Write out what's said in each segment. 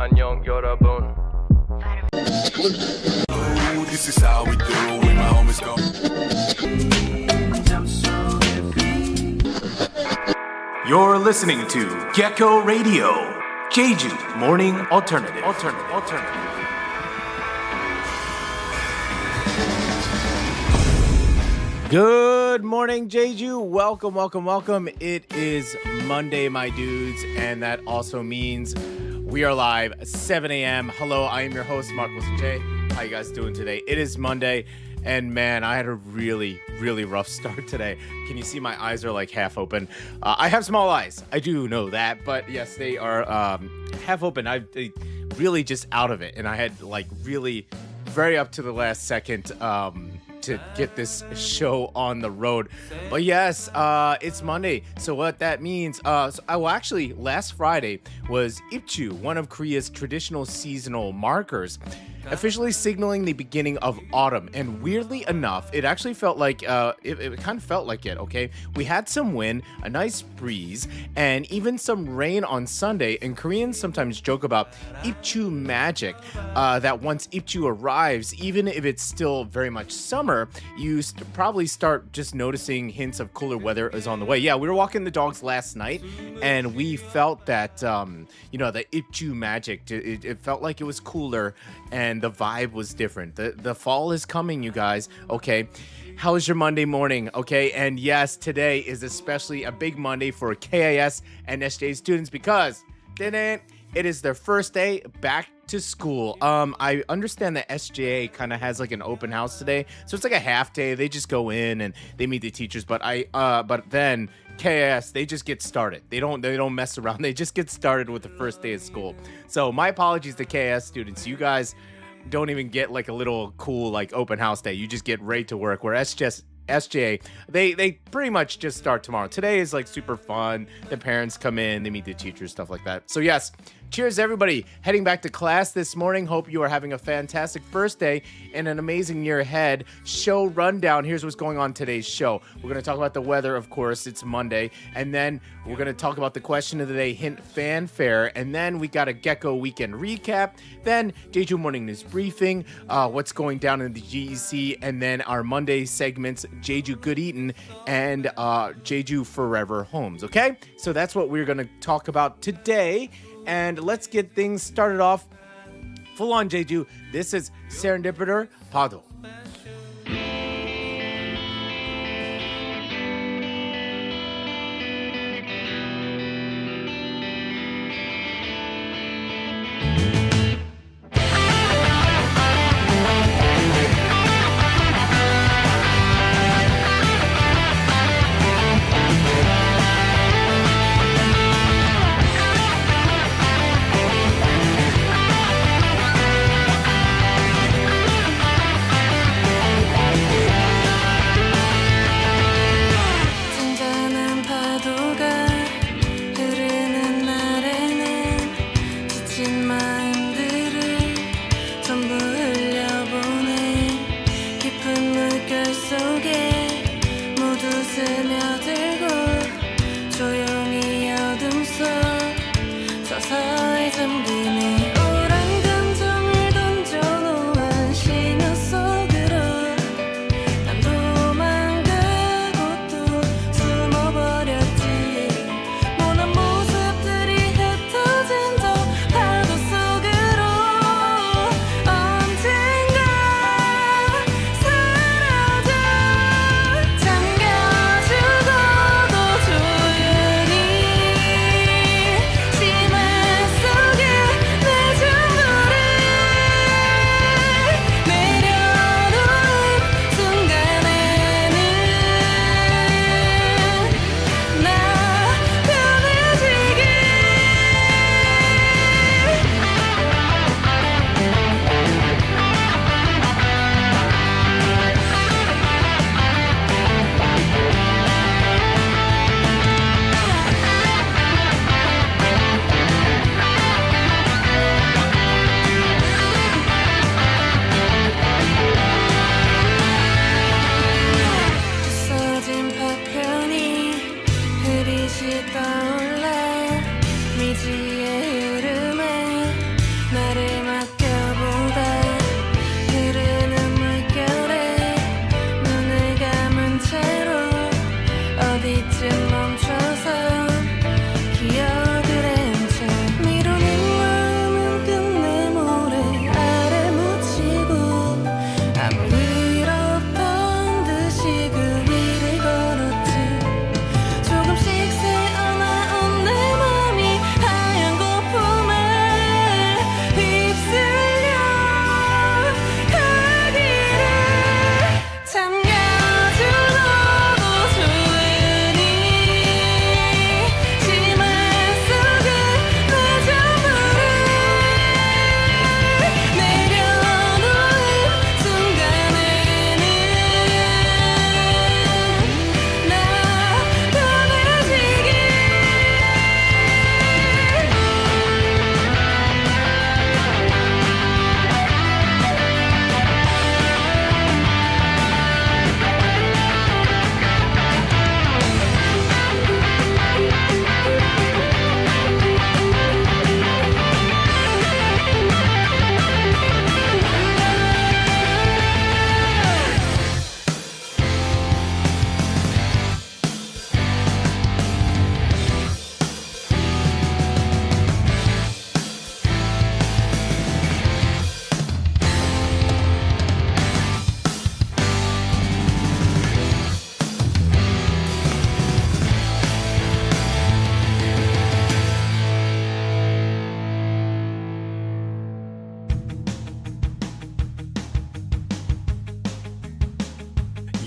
안녕 여러분. This is how we do when my homies go. You're listening to Gecko Radio, Jeju Morning Alternative. Good morning, Jeju. Welcome. It is Monday, my dudes, and that also means we are live 7 a.m. Hello, I am your host, Mark Wilson J. How you guys doing today? It is Monday, and man, I had a really rough start today. Can you see my eyes are like half open? I have small eyes. I do know that, but yes, they are half open. They really just out of it, and I had like really very up to the last second to get this show on the road. But yes, it's Monday. So what that means, actually, last Friday was Ipchu, one of Korea's traditional seasonal markers, officially signaling the beginning of autumn. And weirdly enough, it actually felt like, it kind of felt like it, okay? We had some wind, a nice breeze, and even some rain on Sunday. And Koreans sometimes joke about Ipchu magic, that once Ipchu arrives, even if it's still very much summer, you probably start just noticing hints of cooler weather is on the way. Yeah, we were walking the dogs last night, and we felt that, the Ipchu magic, it felt like it was cooler, and the vibe was different. The fall is coming, you guys. Okay, how is your Monday morning? Okay, and yes, today is especially a big Monday for KIS and SJA students because it is their first day back to school. I understand that SJA kind of has like an open house today, so it's like a half day. They just go in and they meet the teachers, but then KIS, they just get started. They don't mess around. They just get started with the first day of school. So my apologies to KIS students. You guys don't even get like a little cool like open house day. You just get right to work. Where SJA, they pretty much just start tomorrow. Today is like super fun. The parents come in, they meet the teachers, stuff like that. So yes, cheers everybody. Heading back to class this morning. Hope you are having a fantastic first day and an amazing year ahead. Show rundown. Here's what's going on today's show. We're going to talk about the weather, of course. It's Monday. And then we're going to talk about the question of the day, hint fanfare. And then we got a Gecko weekend recap. Then Jeju morning news briefing, what's going down in the GEC. And then our Monday segments, Jeju Good Eatin and Jeju Forever Homes. Okay? So that's what we're going to talk about today. And let's get things started off full on Jeju. This is Serendipiter Pado.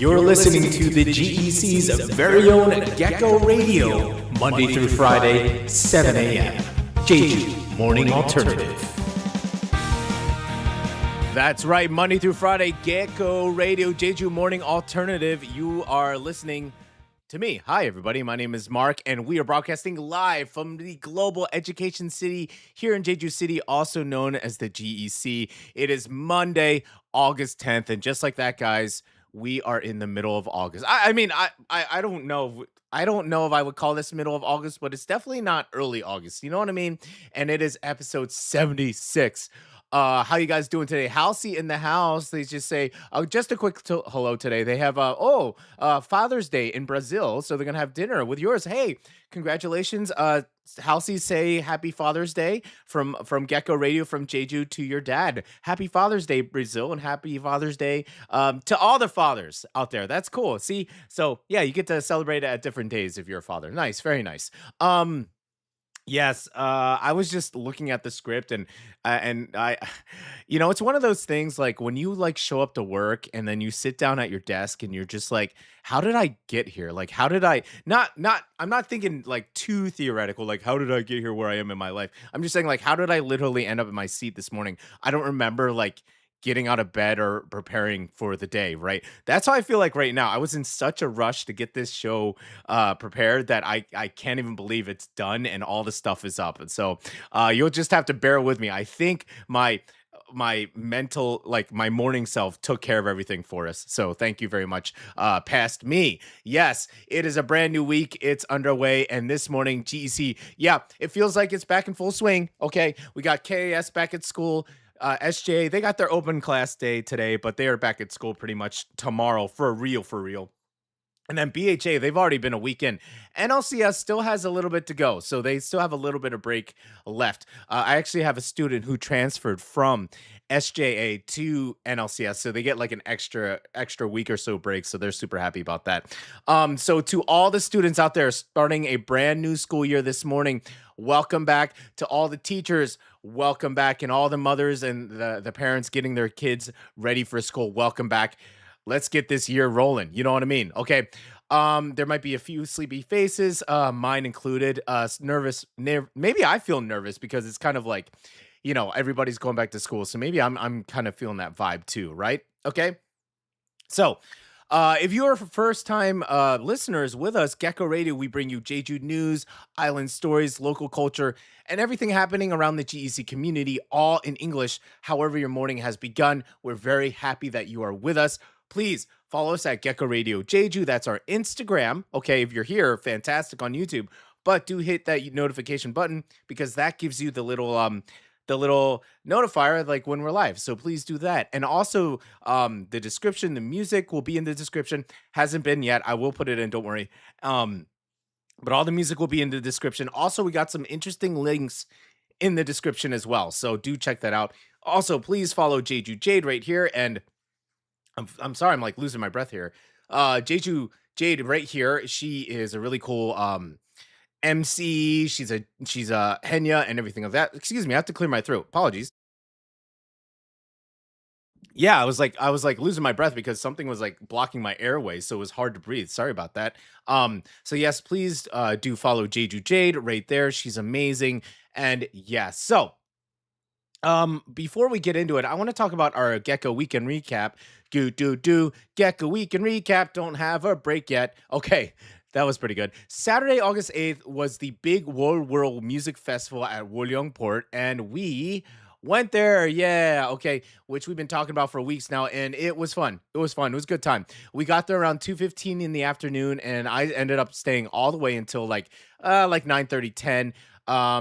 You're listening to the GEC's very own Gecko Radio, Monday through Friday, 7 a.m. Jeju Morning Alternative. That's right, Monday through Friday, Gecko Radio, Jeju Morning Alternative. You are listening to me. Hi, everybody. My name is Mark, and we are broadcasting live from the global education city here in Jeju City, also known as the GEC. It is Monday, August 10th, and just like that, guys, we are in the middle of August. I don't know. I don't know if I would call this middle of August, but it's definitely not early August. You know what I mean? And it is episode 76. How you guys doing today? Halsey in the house. They just say, just a quick hello today. They have, Father's Day in Brazil. So they're going to have dinner with yours. Hey, congratulations. Halsey, say happy Father's Day from Gecko Radio, from Jeju to your dad. Happy Father's Day, Brazil, and happy Father's Day to all the fathers out there. That's cool. See, so yeah, you get to celebrate it at different days if you're a father. Nice, very nice. Yes, I was just looking at the script and I, it's one of those things like when you like show up to work and then you sit down at your desk and you're just like, how did I get here? Like, how did I I'm not thinking like too theoretical, like how did I get here where I am in my life? I'm just saying like, how did I literally end up in my seat this morning? I don't remember like getting out of bed or preparing for the day, right? That's how I feel like right now. I was in such a rush to get this show prepared that I can't even believe it's done and all the stuff is up. And so you'll just have to bear with me. I think my mental, like my morning self took care of everything for us. So thank you very much, past me. Yes, it is a brand new week. It's underway. And this morning, GEC, yeah, it feels like it's back in full swing. Okay, we got KAS back at school. SJA, they got their open class day today, but they are back at school pretty much tomorrow for real. And then BHA, they've already been a weekend. NLCS still has a little bit to go, so they still have a little bit of break left. I actually have a student who transferred from SJA to NLCS, so they get like an extra week or so break, so they're super happy about that. So to all the students out there starting a brand new school year this morning, welcome back. To all the teachers, welcome back. And all the mothers and the parents getting their kids ready for school, welcome back. Let's get this year rolling. You know what I mean? Okay. There might be a few sleepy faces, mine included. Nervous. Maybe I feel nervous because it's kind of like, everybody's going back to school. So maybe I'm kind of feeling that vibe too, right? Okay. So if you are first-time listeners with us, Gecko Radio, we bring you Jeju news, island stories, local culture, and everything happening around the GEC community, all in English. However your morning has begun, we're very happy that you are with us. Please follow us at Gecko Radio Jeju. That's our Instagram. Okay, if you're here, fantastic on YouTube. But do hit that notification button because that gives you the little notifier like when we're live. So please do that. And also the description, the music will be in the description. Hasn't been yet. I will put it in, don't worry. But all the music will be in the description. Also, we got some interesting links in the description as well. So do check that out. Also, please follow Jeju Jade right here. And I'm sorry, I'm like losing my breath here. Jeju Jade right here. She is a really cool MC. She's a Henya and everything of that. Excuse me, I have to clear my throat. Apologies. Yeah, I was like losing my breath because something was like blocking my airways, so it was hard to breathe. Sorry about that. So yes, please do follow Jeju Jade right there. She's amazing. And yes, so before we get into it, I want to talk about our Gecko Weekend Recap. Gecko Weekend Recap. Don't have a break yet. Okay. That was pretty good. Saturday, August 8th was the big World Music Festival at Wolyeongport, and we went there. Yeah, okay, which we've been talking about for weeks now, and it was fun. It was fun. It was a good time. We got there around 2:15 in the afternoon, and I ended up staying all the way until like 9:30, 10.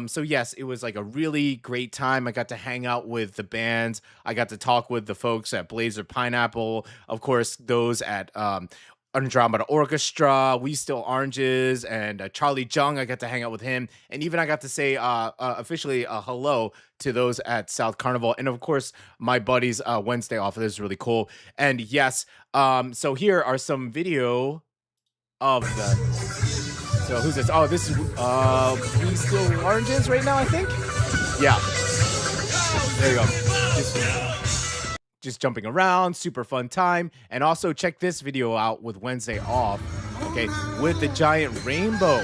So yes, it was like a really great time. I got to hang out with the bands. I got to talk with the folks at Blazer Pineapple, of course, those at Andromeda Orchestra, We Still Oranges, and Charlie Jung. I got to hang out with him, and even I got to say officially hello to those at South Carnival, and of course my buddies Wednesday off. This is really cool. And yes, so here are some video of the. So who's this? Oh, this is We Still Oranges right now, I think. Yeah, there you go. just jumping around, super fun time. And also check this video out with Wednesday off, okay, with the giant rainbow.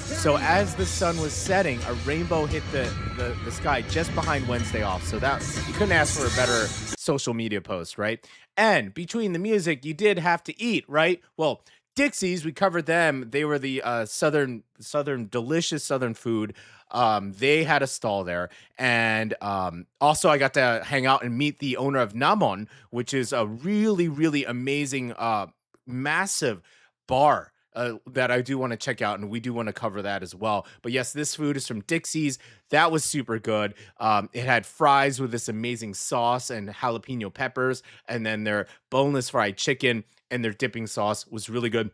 So as the sun was setting, a rainbow hit the sky just behind Wednesday off. So that you couldn't ask for a better social media post, right? And between the music, you did have to eat, right? Well, Dixie's, we covered them. They were the southern delicious southern food. They had a stall there, and also I got to hang out and meet the owner of Namon, which is a really, really amazing, massive bar. That I do want to check out, and we do want to cover that as well. But yes, this food is from Dixie's. That was super good. It had fries with this amazing sauce and jalapeno peppers, and then their boneless fried chicken and their dipping sauce was really good.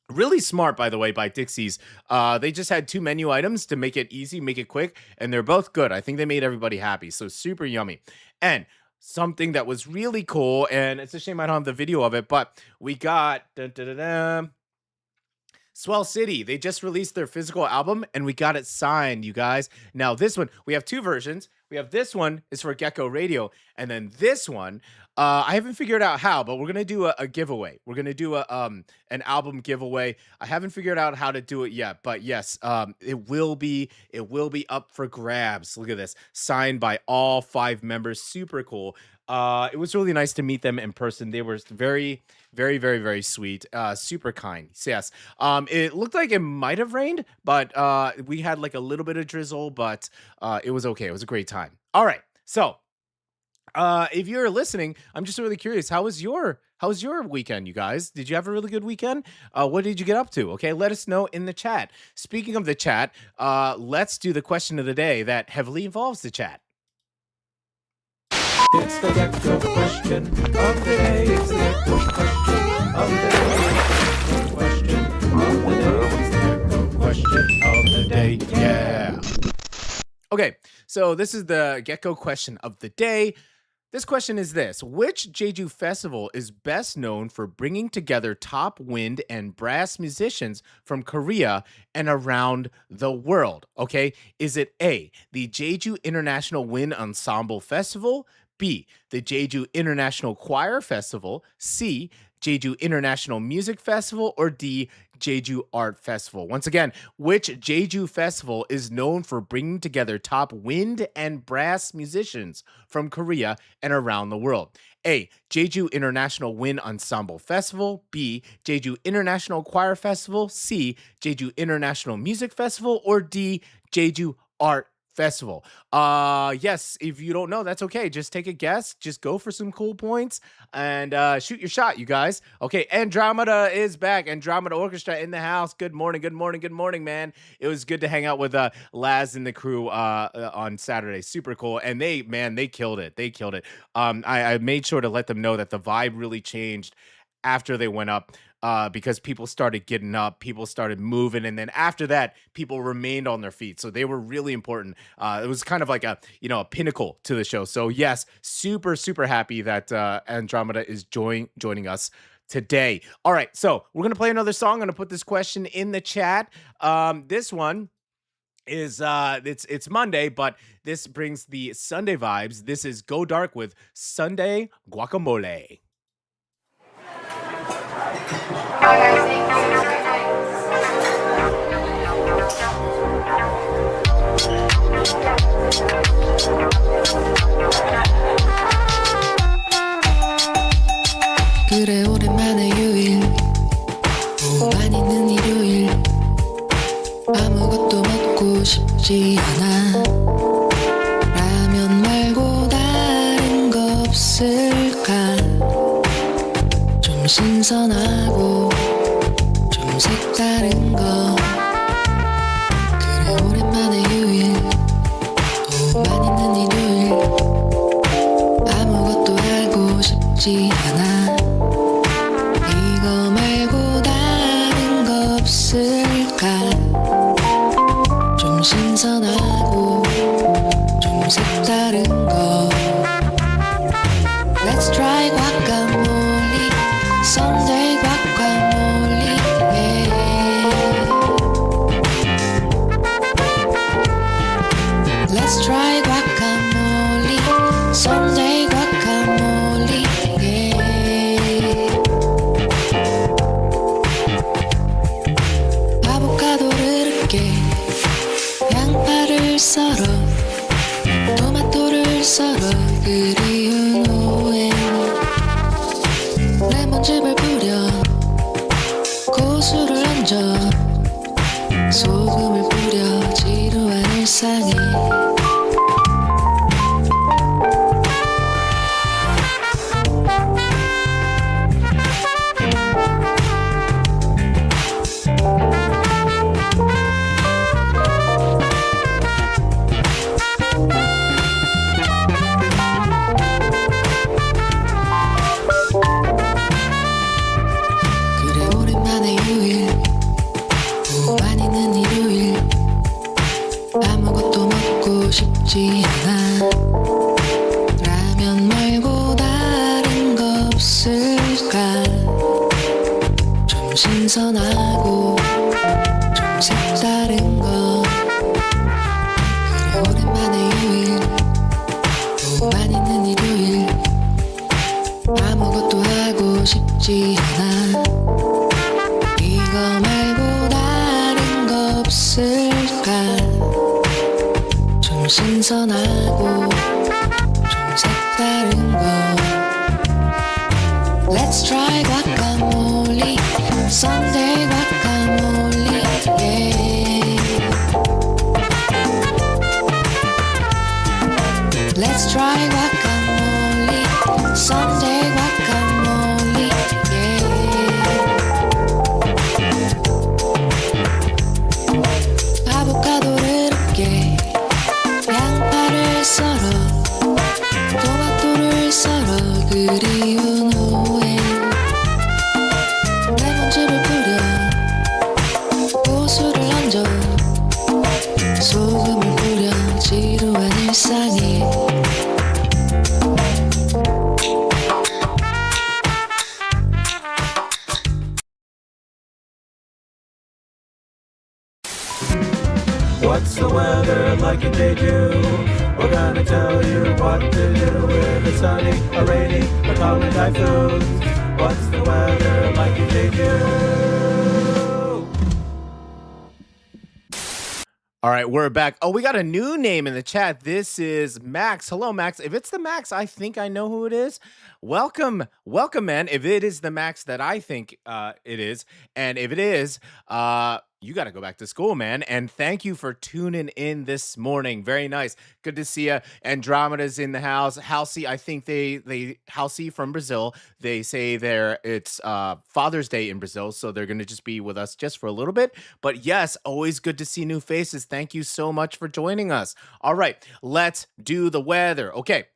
Really smart, by the way, by Dixie's. They just had 2 menu items to make it easy, make it quick, and they're both good. I think they made everybody happy, so super yummy. And something that was really cool, and it's a shame I don't have the video of it, but we got... Swell City, they just released their physical album and we got it signed, you guys. Now this one, we have 2 versions. We have this one is for Gecko Radio, and then this one, I haven't figured out how, but we're gonna do a giveaway. We're gonna do an album giveaway. I haven't figured out how to do it yet, but yes, it will be up for grabs. Look at this, signed by all 5 members. Super cool. It was really nice to meet them in person. They were very, very, very, very sweet. Super kind. So yes. It looked like it might have rained, but we had like a little bit of drizzle, but it was okay. It was a great time. All right. So if you're listening, I'm just really curious. How was your weekend, you guys? Did you have a really good weekend? What did you get up to? Okay, let us know in the chat. Speaking of the chat, let's do the question of the day that heavily involves the chat. It's the Gecko question of the day. It's the Gecko question of the day. Question of the day. It's the Gecko question of the day. Yeah. Okay, so this is the Gecko question of the day. This question is this: which Jeju festival is best known for bringing together top wind and brass musicians from Korea and around the world? Okay, is it A, the Jeju International Wind Ensemble Festival, B, the Jeju International Choir Festival, C, Jeju International Music Festival, or D, Jeju Art Festival? Once again, which Jeju festival is known for bringing together top wind and brass musicians from Korea and around the world? A, Jeju International Wind Ensemble Festival, B, Jeju International Choir Festival, C, Jeju International Music Festival, or D, Jeju Art Festival. Yes, if you don't know, that's okay. Just take a guess. Just go for some cool points and shoot your shot, you guys. Okay, Andromeda is back. Andromeda Orchestra in the house. Good morning, good morning, good morning, man. It was good to hang out with Laz and the crew on Saturday. Super cool. And they killed it. They killed it. I made sure to let them know that the vibe really changed after they went up. Because people started getting up, people started moving, and then after that, people remained on their feet. So they were really important. It was kind of like a pinnacle to the show. So yes, super, super happy that Andromeda is joining us today. All right, so we're gonna play another song. I'm gonna put this question in the chat. This one is it's Monday, but this brings the Sunday vibes. This is Godarxk with Sunday Guacamole. 그래 오랜만에 유일 안 있는 일요일 아무것도 먹고 싶지 않아 라면 말고 다른 거 없을까 좀 신선하고 좀 색다른 거 그래 오랜만에 유일 안 있는 일요일 아무것도 하고 싶지 않아 이거 말고 다른 거 없을까 좀 신선하고 좀 색다른 거 Let's try guacamole Sunday guacamole yeah. Let's try guacamole Sunday guacamole 신선하고 좀 색다른 거 그래 오랜만에 휴일 너만 있는 일요일 아무것도 하고 싶지 않아 이거 말고 다른 거 없을까 좀 신선하고 좀 색다른 거 Let's try guacamole 선데이과카몰리 yeah. Let's try guacamole 선데이과카몰리 yeah. 아보카도를 으깨 양파를 썰어 토마토를 썰어 그리운 후에 레몬즙을 뿌려 고수를 얹어 소금을 뿌려 지루한 일상에 What's the weather like in Jeju? We're gonna tell you what to do if it's sunny or rainy or calling typhoons. What's the weather like in Jeju? All right, we're back. Oh, we got a new name in the chat. This is Max. Hello, Max. If it's the Max, I think I know who it is. Welcome, man. If it is the Max that I think it is, and if it is, you got to go back to school, man. And thank you for tuning in this morning. Very nice. Good to see you. Andromeda's in the house. Halsey, I think they Halsey from Brazil. They say it's Father's Day in Brazil, so they're going to just be with us just for a little bit. But yes, always good to see new faces. Thank you so much for joining us. All right, let's do the weather. Okay.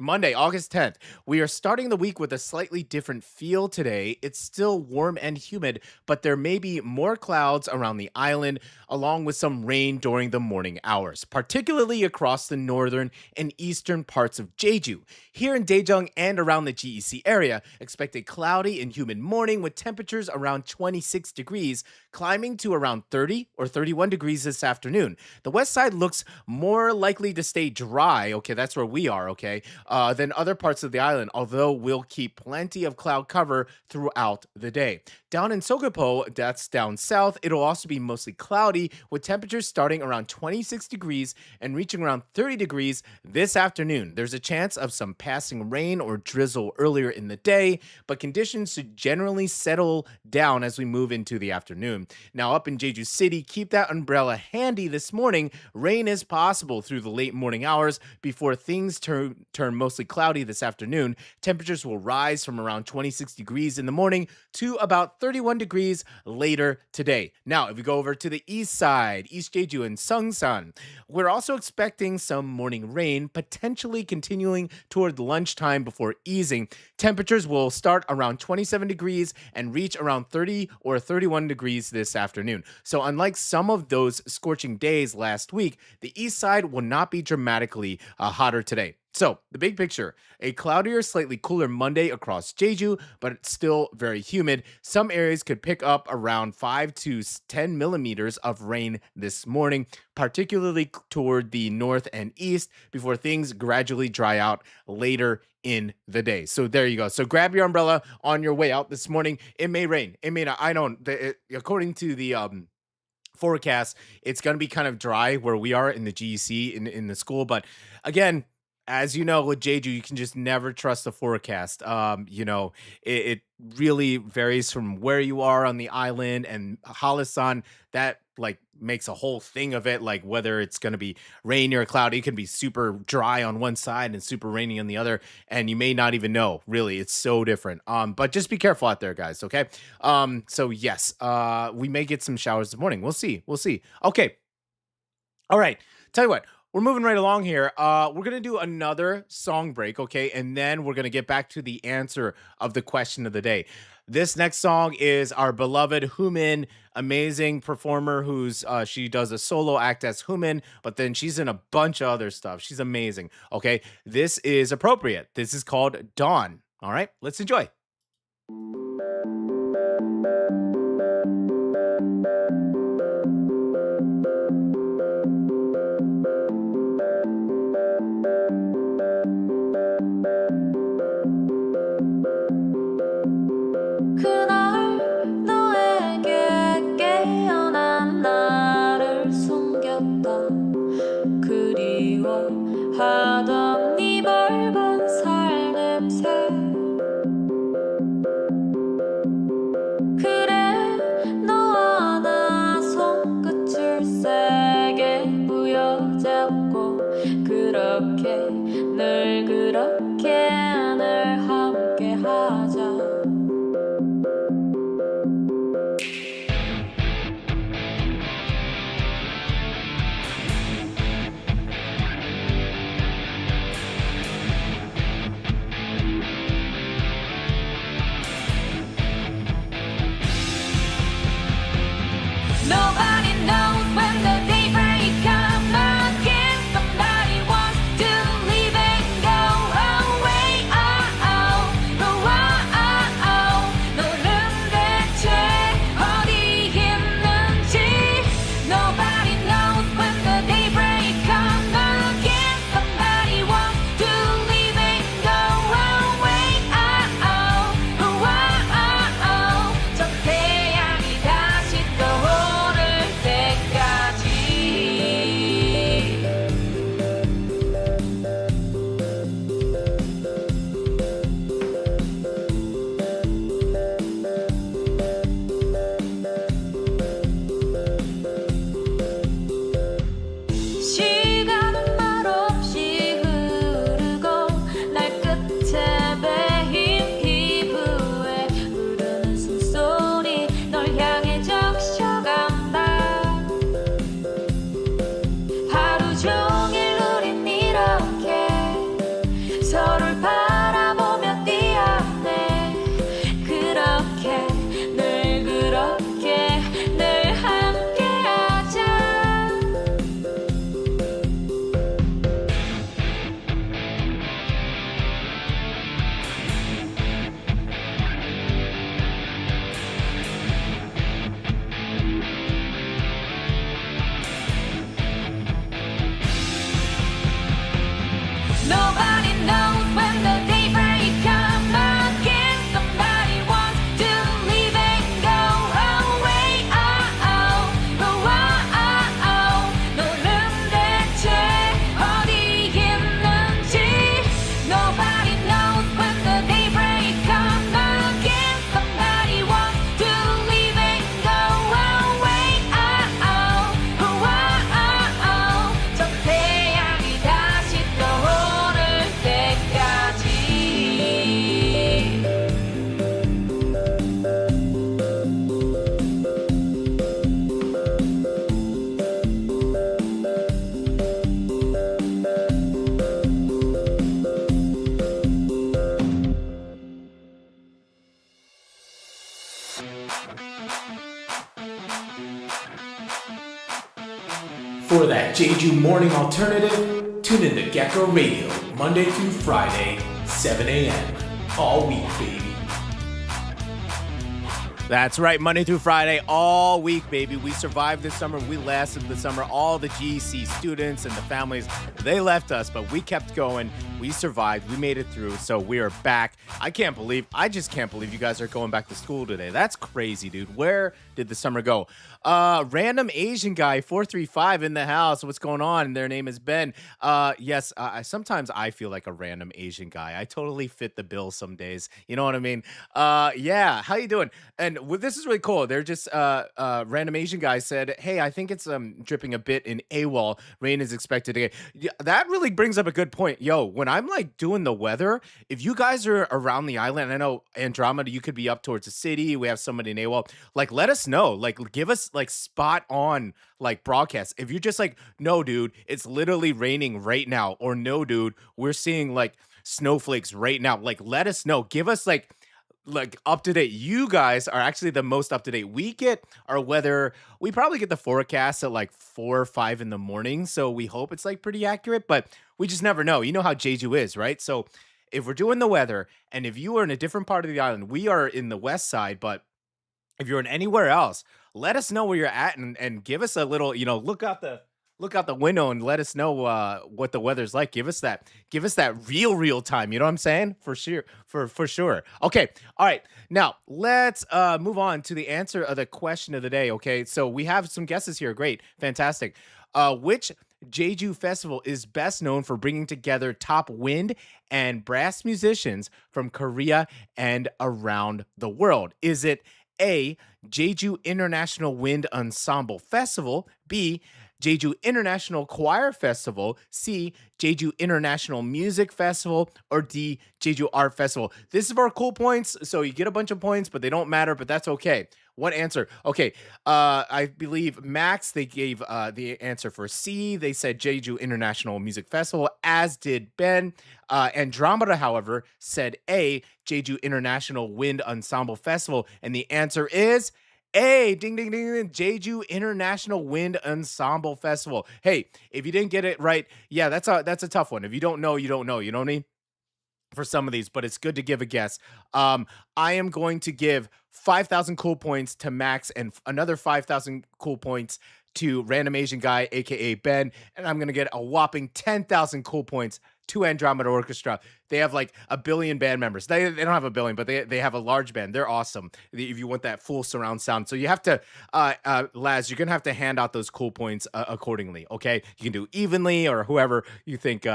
Monday, August 10th. We are starting the week with a slightly different feel today. It's still warm and humid, but there may be more clouds around the island, along with some rain during the morning hours, particularly across the northern and eastern parts of Jeju. Here in Daejeong and around the GEC area, expect a cloudy and humid morning with temperatures around 26 degrees, climbing to around 30 or 31 degrees this afternoon. The west side looks more likely to stay dry. Okay, that's where we are, okay? Than other parts of the island, although we'll keep plenty of cloud cover throughout the day. Down in Seogwipho, that's down south, it'll also be mostly cloudy with temperatures starting around 26 degrees and reaching around 30 degrees this afternoon. There's a chance of some passing rain or drizzle earlier in the day, but conditions should generally settle down as we move into the afternoon. Now up in Jeju City, keep that umbrella handy this morning. Rain is possible through the late morning hours before things turn mostly cloudy this afternoon. Temperatures will rise from around 26 degrees in the morning to about 31 degrees later today. Now, if we go over to the east side, East Jeju and Seongsan, we're also expecting some morning rain, potentially continuing toward lunchtime before easing. Temperatures will start around 27 degrees and reach around 30 or 31 degrees this afternoon. So unlike some of those scorching days last week, the east side will not be dramatically hotter today. So, the big picture, a cloudier, slightly cooler Monday across Jeju, but it's still very humid. Some areas could pick up around 5 to 10 millimeters of rain this morning, particularly toward the north and east, before things gradually dry out later in the day. So there you go. So grab your umbrella on your way out this morning. It may rain. It may not. I don't. According to the forecast, it's going to be kind of dry where we are in the GEC in the school. But again, as you know, with Jeju, you can just never trust the forecast. It really varies from where you are on the island, and Halasan, that like makes a whole thing of it, like whether it's going to be rainy or cloudy. It can be super dry on one side and super rainy on the other, and you may not even know. Really, it's so different. But just be careful out there, guys. Okay. So yes, we may get some showers this morning. We'll see. Okay. All right. Tell you what. We're moving right along here. We're going to do another song break, okay? And then we're going to get back to the answer of the question of the day. This next song is our beloved Humin, amazing performer who's she does a solo act as Humin, but then she's in a bunch of other stuff. She's amazing, okay? This is appropriate. This is called Dawn. All right, let's enjoy. For that Jeju morning alternative, tune in to Gecko Radio, Monday through Friday, 7 a.m. All week, baby. That's right, Monday through Friday, all week, baby. We survived this summer. We lasted the summer. All the GEC students and the families, they left us, but we kept going. We survived. We made it through, so we are back. I just can't believe you guys are going back to school today. That's crazy, dude. Where did the summer go? Random Asian guy, 435 in the house. What's going on? Their name is Ben. Yes, sometimes I feel like a random Asian guy. I totally fit the bill some days. You know what I mean? Yeah, how you doing? And this is really cool. They're just random Asian guy said, "Hey, I think it's dripping a bit in AWOL. Rain is expected to get." Yeah, that really brings up a good point. Yo, when I'm like doing the weather, if you guys are around the island, I know Andromeda, you could be up towards the city. We have somebody in AWOL. Like, let us know. Like, give us like spot on like broadcasts. If you're just like, no, dude, it's literally raining right now, or no, dude, we're seeing like snowflakes right now. Like, let us know. Give us like up to date. You guys are actually the most up to date. We get our weather. We probably get the forecast at like 4 or 5 in the morning. So we hope it's like pretty accurate, but we just never know. You know how Jeju is, right? So if we're doing the weather, and if you are in a different part of the island, we are in the west side, but if you're in anywhere else, let us know where you're at and give us a little, look out the window and let us know what the weather's like. Give us that real time. You know what I'm saying? For sure. For sure. Okay. All right. Now let's move on to the answer of the question of the day. Okay. So we have some guesses here. Great. Fantastic. Which Jeju festival is best known for bringing together top wind and brass musicians from Korea and around the world? Is it A, Jeju International Wind Ensemble Festival, B, Jeju International Choir Festival, C, Jeju International Music Festival, or D, Jeju Art Festival? This is for cool points, so you get a bunch of points, but they don't matter, but that's okay. What answer? Okay, I believe Max, they gave the answer for C. They said Jeju International Music Festival, as did Ben. Andromeda, however, said A, Jeju International Wind Ensemble Festival, and the answer is A, ding, ding, ding, ding, Jeju International Wind Ensemble Festival. Hey, if you didn't get it right, yeah, that's a tough one. If you don't know, you don't know. You know what I mean? For some of these, but it's good to give a guess. I am going to give 5,000 cool points to Max and another 5,000 cool points to Random Asian Guy, aka Ben, and I'm gonna get a whopping 10,000 cool points to Andromeda Orchestra. They have like 1 billion band members. They don't have 1 billion, but they have a large band. They're awesome. If you want that full surround sound, so you have to, Laz, you're gonna have to hand out those cool points accordingly. Okay, you can do evenly or whoever you think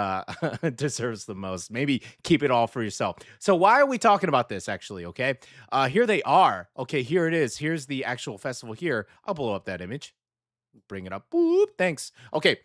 deserves the most. Maybe keep it all for yourself. So why are we talking about this actually? Okay, here they are. Okay, here it is. Here's the actual festival here. I'll blow up that image. Bring it up. Boop. Thanks. Okay.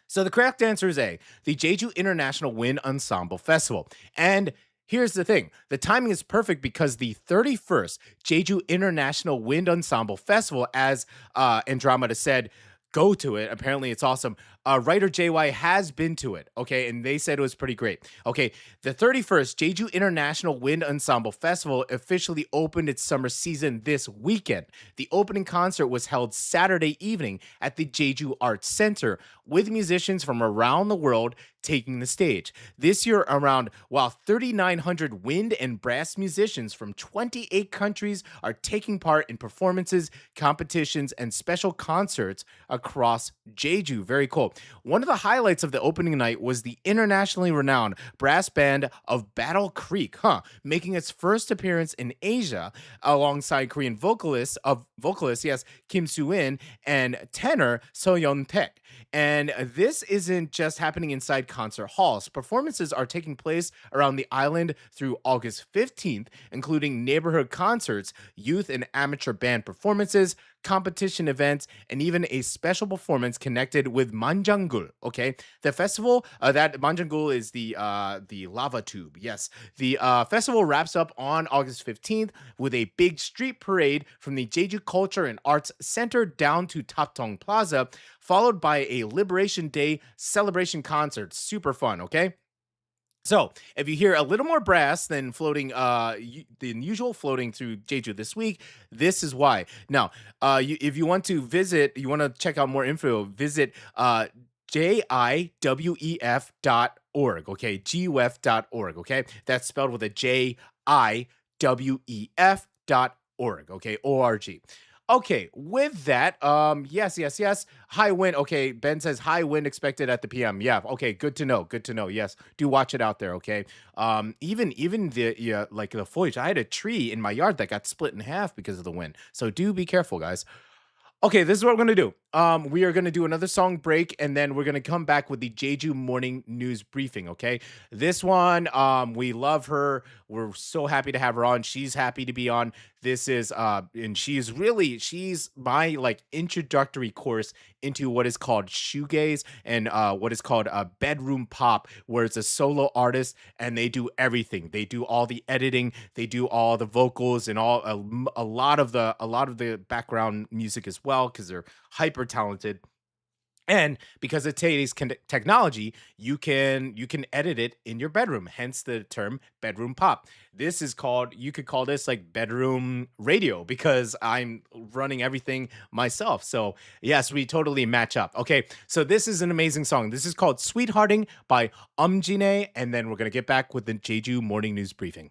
So the correct answer is A, the Jeju International Wind Ensemble Festival. And here's the thing. The timing is perfect because the 31st Jeju International Wind Ensemble Festival, as Andromeda said, go to it. Apparently it's awesome. Writer JY has been to it, okay, and they said it was pretty great. Okay, the 31st Jeju International Wind Ensemble Festival officially opened its summer season this weekend. The opening concert was held Saturday evening at the Jeju Arts Center with musicians from around the world taking the stage. This year around, 3,900 wind and brass musicians from 28 countries are taking part in performances, competitions, and special concerts across Jeju. Very cool. One of the highlights of the opening night was the internationally renowned brass band of Battle Creek, making its first appearance in Asia alongside Korean vocalist, yes, Kim Soo-in and tenor So Yeon-taek. And this isn't just happening inside concert halls. Performances are taking place around the island through August 15th, including neighborhood concerts, youth and amateur band performances, competition events, and even a special performance connected with Manjangul. Okay, the festival that Manjangul is the lava tube. Yes, the festival wraps up on August 15th with a big street parade from the Jeju Culture and Arts Center down to Taptong Plaza, followed by a Liberation Day celebration concert. Super fun. Okay. So, if you hear a little more brass than floating, than usual floating through Jeju this week, this is why. Now, if you want to visit, you want to check out more info, visit jiwef.org. Okay, GUF.org. Okay, that's spelled with a JIWEF.org. Okay, ORG. Okay, with that, yes. High wind. Okay, Ben says high wind expected at the PM. Yeah, okay, good to know. Good to know. Yes, do watch it out there. Okay, even the like the foliage. I had a tree in my yard that got split in half because of the wind. So do be careful, guys. Okay, this is what we're gonna do. We are gonna do another song break, and then we're gonna come back with the Jeju morning news briefing. Okay, this one, we love her. We're so happy to have her on. She's happy to be on. This is, and she's my like introductory course into what is called shoegaze and what is called a bedroom pop, where it's a solo artist and they do everything. They do all the editing, they do all the vocals and all a lot of the background music as well, because they're hyper talented. And because of today's technology, you can edit it in your bedroom, hence the term bedroom pop. This is called, you could call this like bedroom radio, because I'm running everything myself. So yes, we totally match up. Okay, so this is an amazing song. This is called Sweethearting by Omjine, and then we're going to get back with the Jeju morning news briefing.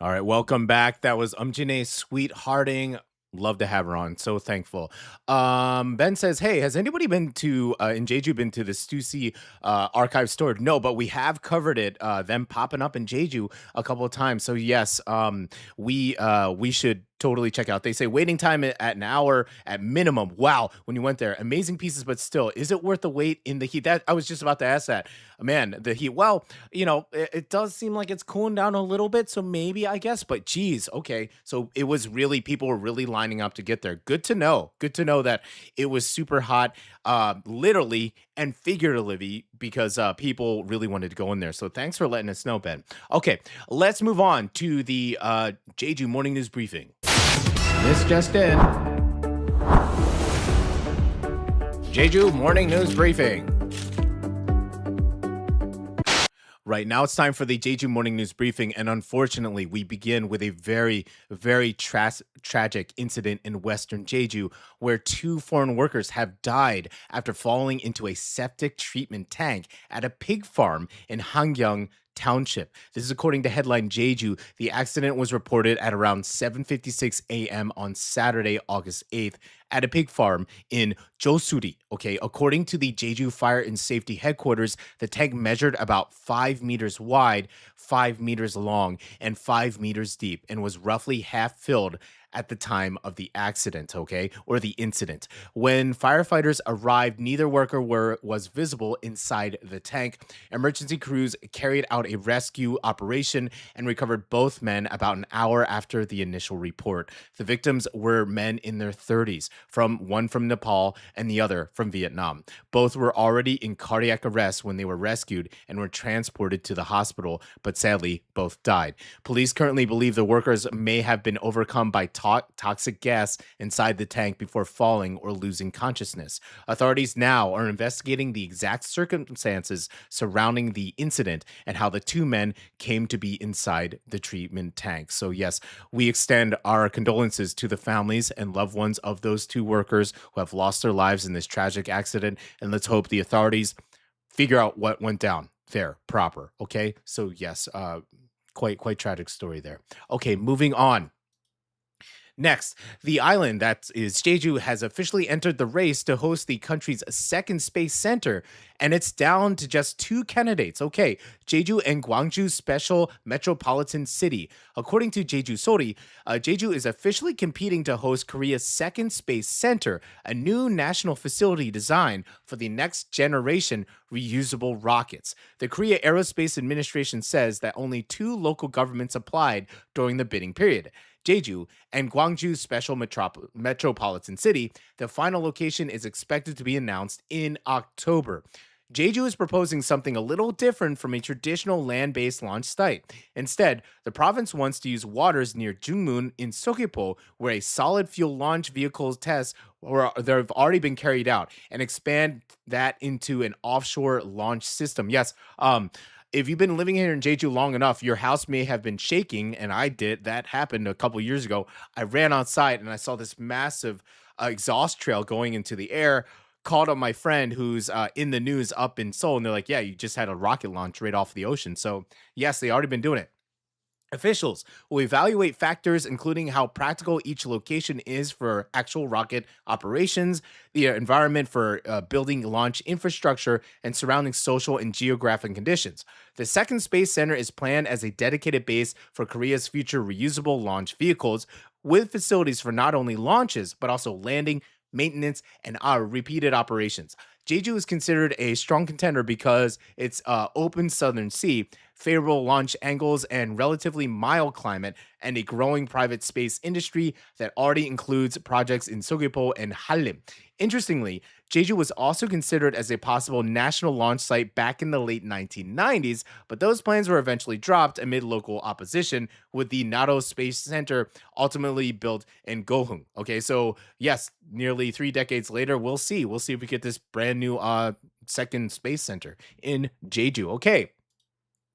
All right, welcome back. That was Omjine Sweethearting. Love to have her on. So thankful. Ben says, "Hey, has anybody been to in Jeju been to the Stussy archive store? No, but we have covered it. Them popping up in Jeju a couple of times. So yes, we should totally check out. They say waiting time at an hour at minimum. Wow, when you went there, amazing pieces, but still, is it worth the wait in the heat? That I was just about to ask that. Man, the heat. Well, it does seem like it's cooling down a little bit, so maybe I guess. But geez, okay. So it was really people were really lining up to get there. Good to know. Good to know that it was super hot, literally and figuratively, because people really wanted to go in there. So thanks for letting us know, Ben. Okay, let's move on to the Jeju morning news briefing. This just in. Jeju morning news briefing. Right now, it's time for the Jeju Morning News Briefing, and unfortunately, we begin with a very, very tragic incident in Western Jeju, where 2 foreign workers have died after falling into a septic treatment tank at a pig farm in Hangyeong Township. This is according to Headline Jeju. The accident was reported at around 7:56 a.m. on Saturday, August 8th, at a pig farm in Josuri. Okay, according to the Jeju Fire and Safety Headquarters, the tank measured about 5 meters wide, 5 meters long, and 5 meters deep, and was roughly half filled at the time of the accident, okay, or the incident. When firefighters arrived, neither worker was visible inside the tank. Emergency crews carried out a rescue operation and recovered both men about an hour after the initial report. The victims were men in their 30s, one from Nepal and the other from Vietnam. Both were already in cardiac arrest when they were rescued and were transported to the hospital, but sadly, both died. Police currently believe the workers may have been overcome by toxic gas inside the tank before falling or losing consciousness. Authorities now are investigating the exact circumstances surrounding the incident and how the 2 men came to be inside the treatment tank. So yes, we extend our condolences to the families and loved ones of those 2 workers who have lost their lives in this tragic accident, and let's hope the authorities figure out what went down there proper. Okay, so yes, quite tragic story there. Okay, moving on. Next, the island that is Jeju has officially entered the race to host the country's second space center, and it's down to just 2 candidates. Okay, Jeju and Gwangju Special Metropolitan City. According to Jeju Sori, Jeju is officially competing to host Korea's second space center, a new national facility designed for the next generation reusable rockets. The Korea Aerospace Administration says that only 2 local governments applied during the bidding period: Jeju and Gwangju Special Metropolitan City. The final location is expected to be announced in October. Jeju is proposing something a little different from a traditional land-based launch site. Instead, the province wants to use waters near Jungmun in Seogwipo, where a solid fuel launch vehicle tests have already been carried out, and expand that into an offshore launch system. Yes, if you've been living here in Jeju long enough, your house may have been shaking, and I did. That happened a couple years ago. I ran outside and I saw this massive exhaust trail going into the air. Called up my friend who's in the news up in Seoul, and they're like, "Yeah, you just had a rocket launch right off the ocean." So yes, they already been doing it. Officials will evaluate factors including how practical each location is for actual rocket operations, the environment for building launch infrastructure, and surrounding social and geographic conditions. The second space center is planned as a dedicated base for Korea's future reusable launch vehicles, with facilities for not only launches, but also landing, maintenance, and repeated operations. Jeju is considered a strong contender because it's open southern sea, favorable launch angles, and relatively mild climate, and a growing private space industry that already includes projects in Seogwipo and Hallym. Interestingly, Jeju was also considered as a possible national launch site back in the late 1990s, but those plans were eventually dropped amid local opposition, with the Naro Space Center ultimately built in Gohung. Okay, so yes, nearly 3 decades later, we'll see. We'll see if we get this brand new second space center in Jeju. Okay,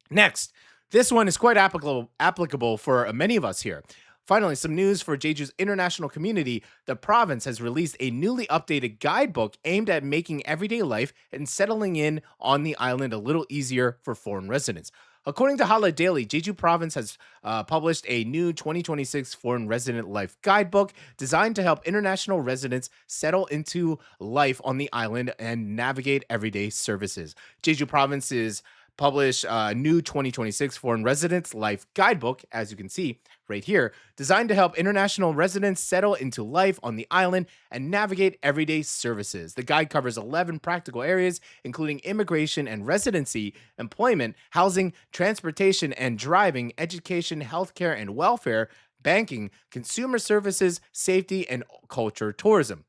next. This one is quite applicable for many of us here. Finally, some news for Jeju's international community. The province has released a newly updated guidebook aimed at making everyday life and settling in on the island a little easier for foreign residents. According to Hala Daily, Jeju Province has published a new 2026 Foreign Resident Life Guidebook designed to help international residents settle into life on the island and navigate everyday services. Jeju Province's published a new 2026 Foreign Residents Life Guidebook, as you can see right here, designed to help international residents settle into life on the island and navigate everyday services. The guide covers 11 practical areas, including immigration and residency, employment, housing, transportation and driving, education, healthcare and welfare, banking, consumer services, safety, and culture tourism.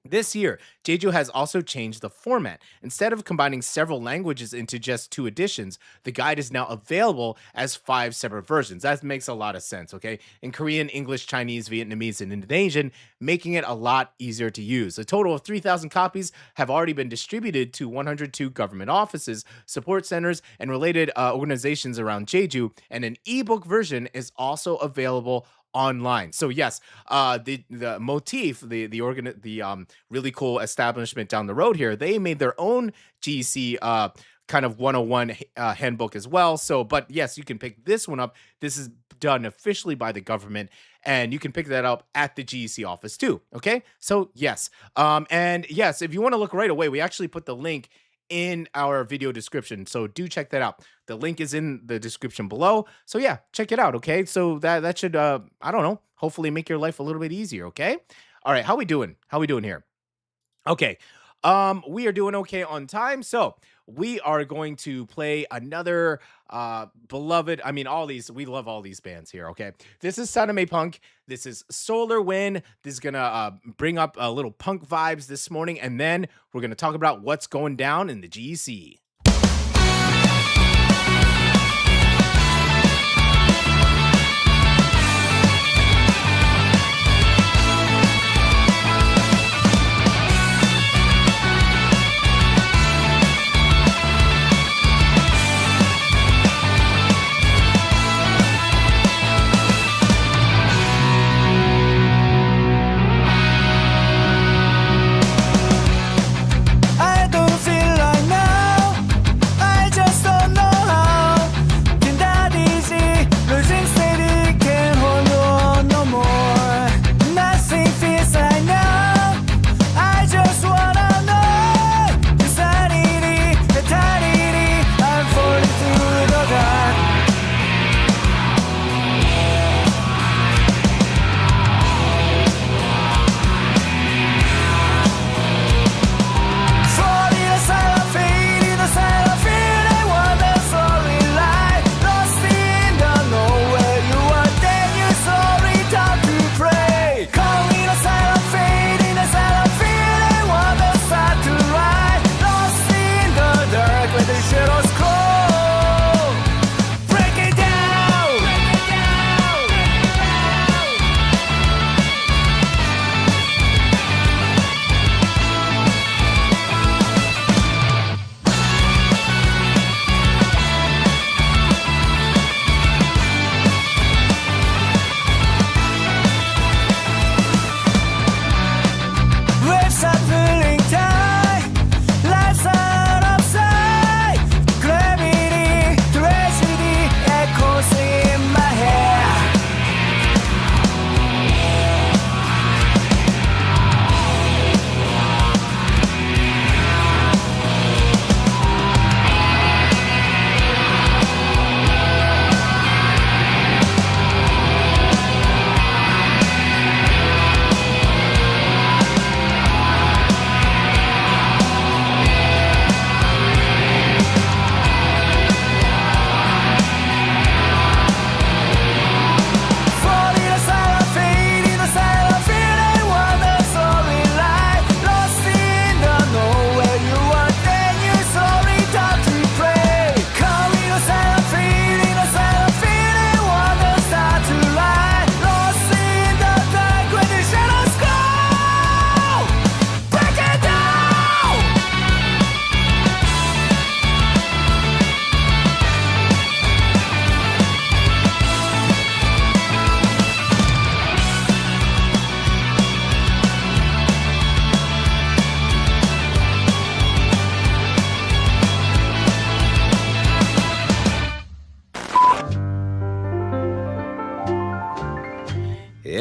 This year, Jeju has also changed the format. Instead of combining several languages into just 2 editions, the guide is now available as 5 separate versions. That makes a lot of sense, okay? In Korean, English, Chinese, Vietnamese, and Indonesian, making it a lot easier to use. A total of 3,000 copies have already been distributed to 102 government offices, support centers, and related organizations around Jeju, and an ebook version is also available online. So yes, the motif, the really cool establishment down the road here, they made their own GC kind of 101 handbook as well. So, but yes, you can pick this one up. This is done officially by the government, and you can pick that up at the GEC office too. Okay, so yes, and yes, if you want to look right away, we actually put the link in our video description, so do check that out. The link is in the description below, so yeah, check it out. Okay, so that should I don't know, hopefully make your life a little bit easier. Okay, all right, how we doing here? Okay, we are doing okay on time, so we are going to play another beloved, I mean, we love all these bands here. Okay, this is SANAME Punk, this is Solar Wind. This is gonna bring up a little punk vibes this morning, and then we're gonna talk about what's going down in the GEC. I don't feel like now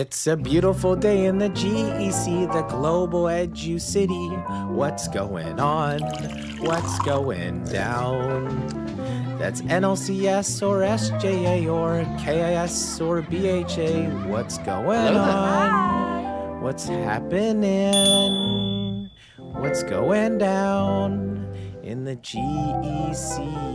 It's a beautiful day in the GEC, the global edu city. What's going on? What's going down? That's NLCS or SJA or KIS or BHA. What's going on? What's happening? What's going down in the GEC?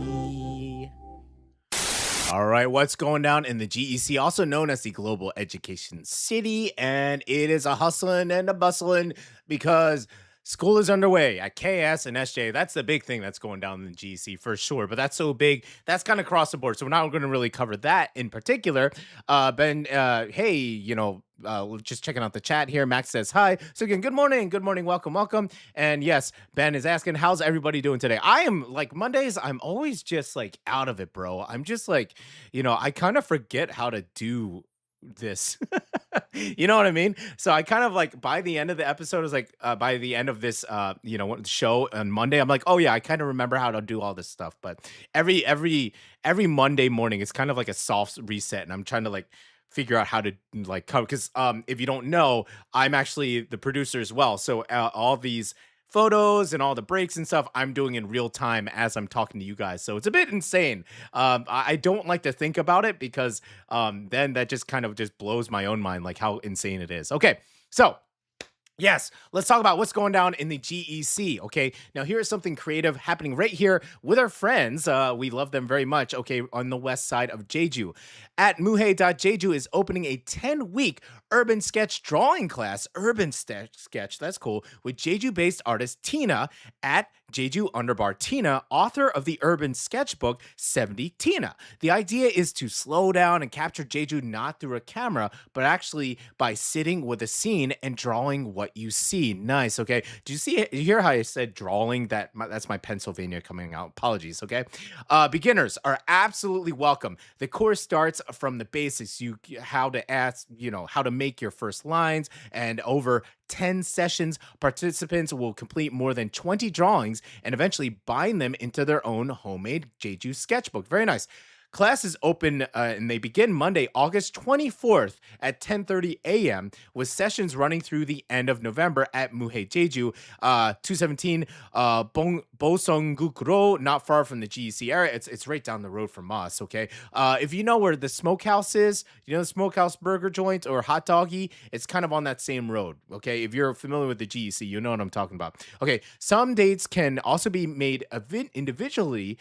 All right, what's going down in the GEC, also known as the Global Education City, and it is a hustling and a bustling because school is underway at KS and SJ. That's the big thing that's going down in the GEC for sure, but that's so big, that's kind of across the board, so we're not going to really cover that in particular. Ben, hey, just checking out the chat here. Max says hi. So again, good morning, welcome. And yes, Ben is asking, how's everybody doing today? I am like Mondays, I'm always just like out of it, bro. I'm just like, I kind of forget how to do this. You know what I mean? So I kind of like by the end of the episode is like by the end of this show on Monday, I'm like, oh yeah, I kind of remember how to do all this stuff. But every Monday morning, it's kind of like a soft reset, and I'm trying to like figure out how to like cover, because if you don't know, I'm actually the producer as well, so all these photos and all the breaks and stuff I'm doing in real time as I'm talking to you guys, so it's a bit insane. I don't like to think about it because then that just kind of just blows my own mind, like how insane it is. Okay, so yes, let's talk about what's going down in the GEC, okay? Now, here is something creative happening right here with our friends. We love them very much, okay, on the west side of Jeju. At muhae.jeju is opening a 10-week urban sketch drawing class, sketch, that's cool, with Jeju-based artist Tina at Jeju Tina, author of the urban sketchbook 70 Tina. The idea is to slow down and capture Jeju not through a camera, but actually by sitting with a scene and drawing what you see. Nice, okay? You hear how I said drawing? That's my Pennsylvania coming out. Apologies, okay? Beginners are absolutely welcome. The course starts from the basics, how to make your first lines, and over 10 sessions, participants will complete more than 20 drawings and eventually bind them into their own homemade Jeju sketchbook. Very nice. Classes open and they begin Monday, August 24th at 10:30 a.m. with sessions running through the end of November at Muhae Jeju, 217 Boseongguk-ro, not far from the GEC area. It's right down the road from us, okay? If you know where the smokehouse is, the smokehouse burger joint or hot doggy, it's kind of on that same road, okay? If you're familiar with the GEC, you know what I'm talking about. Okay, some dates can also be made individually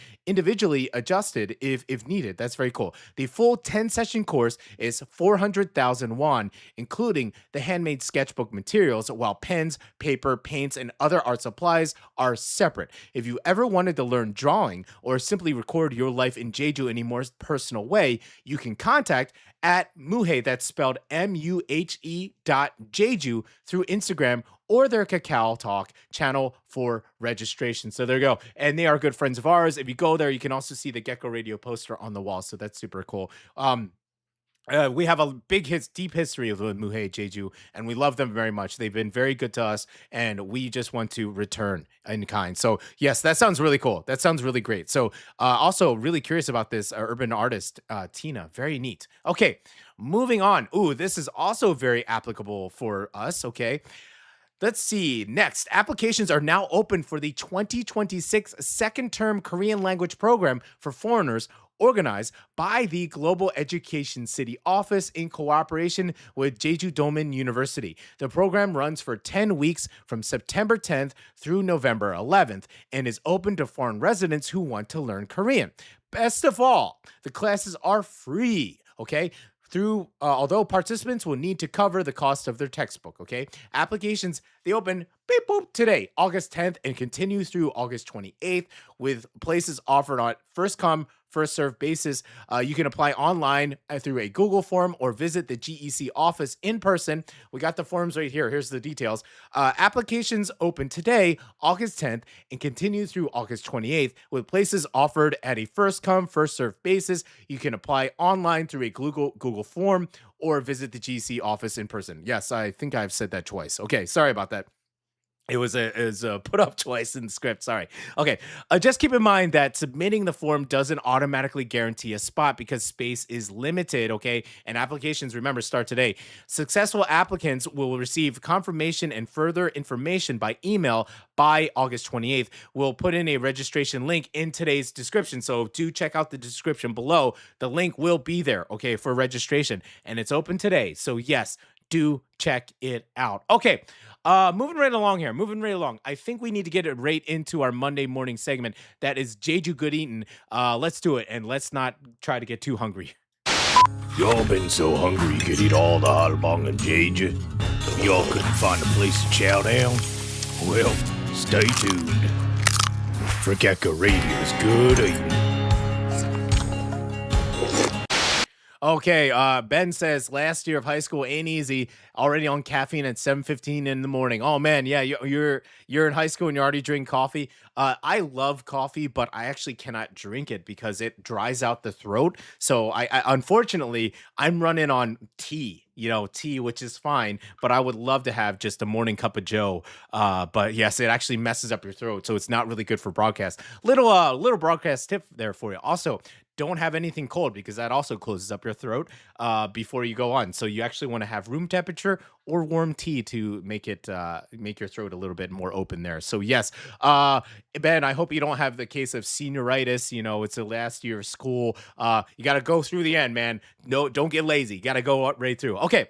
adjusted if needed. That's very cool. The full 10-session course is 400,000 won, including the handmade sketchbook materials, while pens, paper, paints, and other art supplies are separate. If you ever wanted to learn drawing or simply record your life in Jeju in a more personal way, you can contact at Muhae, that's spelled MUHE.Jeju, through Instagram or their Kakao Talk channel for registration. So there you go. And they are good friends of ours. If you go there, you can also see the Gecko Radio poster on the wall. So that's super cool. We have a deep history with Muhae Jeju, and we love them very much. They've been very good to us, and we just want to return in kind. So yes, that sounds really cool. That sounds really great. So also really curious about this urban artist, Tina. Very neat. Okay, moving on. Ooh, this is also very applicable for us, okay? Let's see. Next, applications are now open for the 2026 second-term Korean language program for foreigners organized by the Global Education City Office in cooperation with Jeju Domin University. The program runs for 10 weeks from September 10th through November 11th and is open to foreign residents who want to learn Korean. Best of all, the classes are free, okay? Although participants will need to cover the cost of their textbook, okay? Applications, they open today, August 10th, and continue through August 28th, with places offered on first come, first served basis. You can apply online through a Google form or visit the GEC office in person. We got the forms right here. Here's the details. Applications open today, August 10th, and continue through August 28th, with places offered at a first come, first served basis. You can apply online through a Google form or visit the GEC office in person. Yes, I think I've said that twice. Okay, sorry about that. It was put up twice in the script. Sorry. Okay. Just keep in mind that submitting the form doesn't automatically guarantee a spot because space is limited. Okay. And applications, remember, start today. Successful applicants will receive confirmation and further information by email by August 28th. We'll put in a registration link in today's description. So do check out the description below. The link will be there. Okay. For registration. And it's open today. So, yes, do check it out. Okay. Moving right along here. Moving right along. I think we need to get it right into our Monday morning segment. That is Jeju Good Eatin. Let's do it, and let's not try to get too hungry. Y'all been so hungry you could eat all the halbang in Jeju, but y'all couldn't find a place to chow down? Well, stay tuned. For Gekka Radio's Good Eatin'. Okay, Ben says last year of high school ain't easy. Already on caffeine at 7:15 in the morning. Oh man, yeah, you're in high school and you already drink coffee. I love coffee, but I actually cannot drink it because it dries out the throat. So I unfortunately I'm running on tea. Tea, which is fine, but I would love to have just a morning cup of Joe. But yes, it actually messes up your throat, so it's not really good for broadcast. Little broadcast tip there for you. Also, don't have anything cold because that also closes up your throat before you go on. So you actually want to have room temperature or warm tea to make your throat a little bit more open there. So yes, Ben, I hope you don't have the case of senioritis. It's the last year of school. You got to go through the end, man. No, don't get lazy. Got to go right through. Okay.